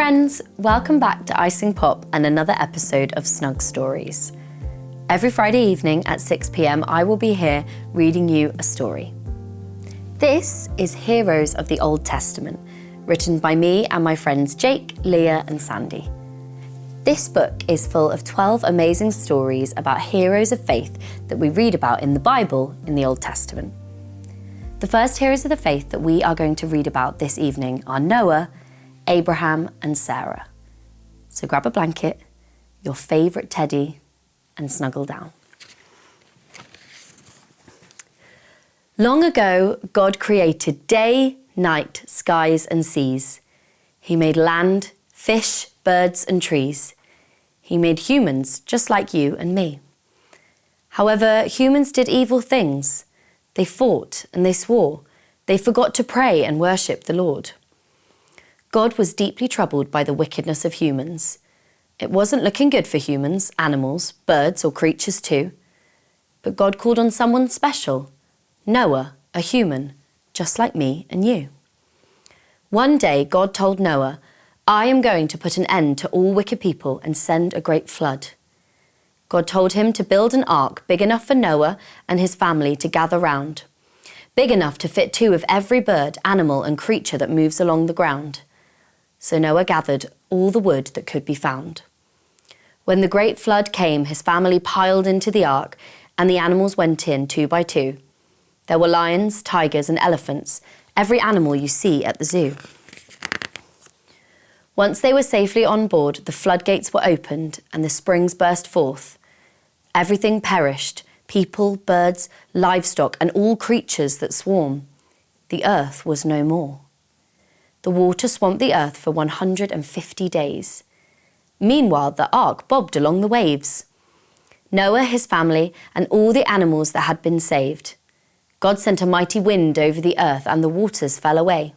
friends, welcome back to iSingPOP and another episode of Snug Stories. Every Friday evening at 6 p.m, I will be here reading you a story. This is Heroes of the Old Testament, written by me and my friends Jake, Leah and Sandy. This book is full of 12 amazing stories about heroes of faith that we read about in the Bible in the Old Testament. The first heroes of the faith that we are going to read about this evening are Noah, Abraham and Sarah. So grab a blanket, your favourite teddy, and snuggle down. Long ago, God created day, night, skies and seas. He made land, fish, birds and trees. He made humans just like you and me. However, humans did evil things. They fought and they swore. They forgot to pray and worship the Lord. God was deeply troubled by the wickedness of humans. It wasn't looking good for humans, animals, birds or creatures too. But God called on someone special, Noah, a human, just like me and you. One day God told Noah, I am going to put an end to all wicked people and send a great flood. God told him to build an ark big enough for Noah and his family to gather round, big enough to fit two of every bird, animal and creature that moves along the ground. So Noah gathered all the wood that could be found. When the great flood came, his family piled into the ark and the animals went in 2 by 2. There were lions, tigers and elephants, every animal you see at the zoo. Once they were safely on board, the floodgates were opened and the springs burst forth. Everything perished, people, birds, livestock and all creatures that swarm. The earth was no more. The water swamped the earth for 150 days. Meanwhile, the ark bobbed along the waves. Noah, his family, and all the animals that had been saved. God sent a mighty wind over the earth and the waters fell away.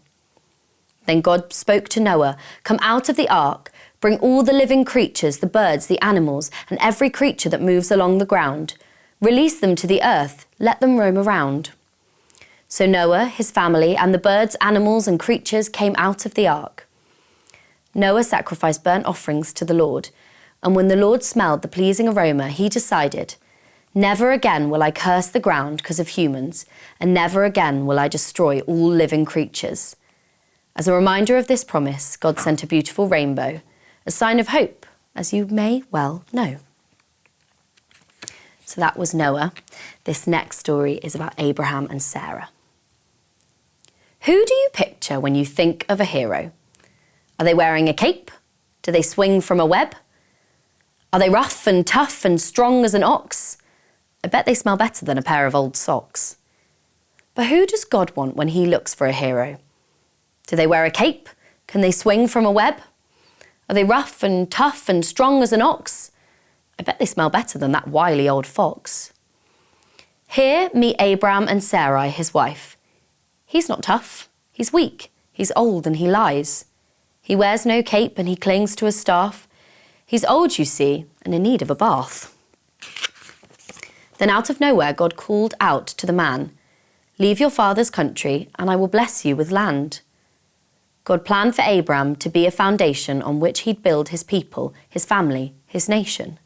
Then God spoke to Noah, come out of the ark, bring all the living creatures, the birds, the animals, and every creature that moves along the ground. Release them to the earth, let them roam around. So Noah, his family, and the birds, animals, and creatures came out of the ark. Noah sacrificed burnt offerings to the Lord, and when the Lord smelled the pleasing aroma, he decided, never again will I curse the ground because of humans, and never again will I destroy all living creatures. As a reminder of this promise, God sent a beautiful rainbow, a sign of hope, as you may well know. So that was Noah. This next story is about Abraham and Sarah. Who do you picture when you think of a hero? Are they wearing a cape? Do they swing from a web? Are they rough and tough and strong as an ox? I bet they smell better than a pair of old socks. But who does God want when he looks for a hero? Do they wear a cape? Can they swing from a web? Are they rough and tough and strong as an ox? I bet they smell better than that wily old fox. Here, meet Abraham and Sarai, his wife. He's not tough, he's weak, he's old and he lies. He wears no cape and he clings to a staff. He's old, you see, and in need of a bath. Then out of nowhere, God called out to the man, leave your father's country and I will bless you with land. God planned for Abraham to be a foundation on which he'd build his people, his family, his nation.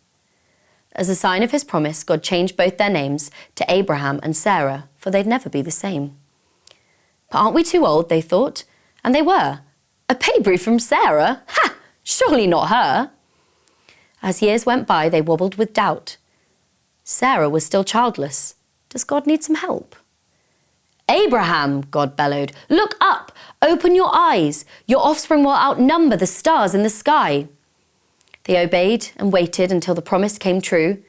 As a sign of his promise, God changed both their names to Abraham and Sarah, for they'd never be the same. But aren't we too old, they thought? And they were. A baby from Sarah? Ha! Surely not her. As years went by, they wobbled with doubt. Sarah was still childless. Does God need some help? Abraham, God bellowed, look up, open your eyes. Your offspring will outnumber the stars in the sky. They obeyed and waited until the promise came true.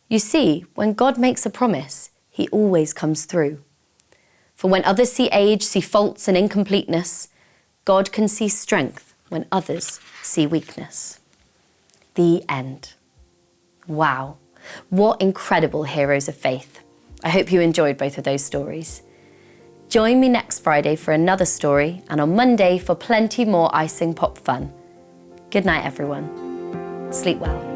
You see, when God makes a promise, he always comes through. For when others see age, see faults and incompleteness, God can see strength when others see weakness. The end. Wow, what incredible heroes of faith. I hope you enjoyed both of those stories. Join me next Friday for another story and on Monday for plenty more iSingPOP fun. Good night, everyone. Sleep well.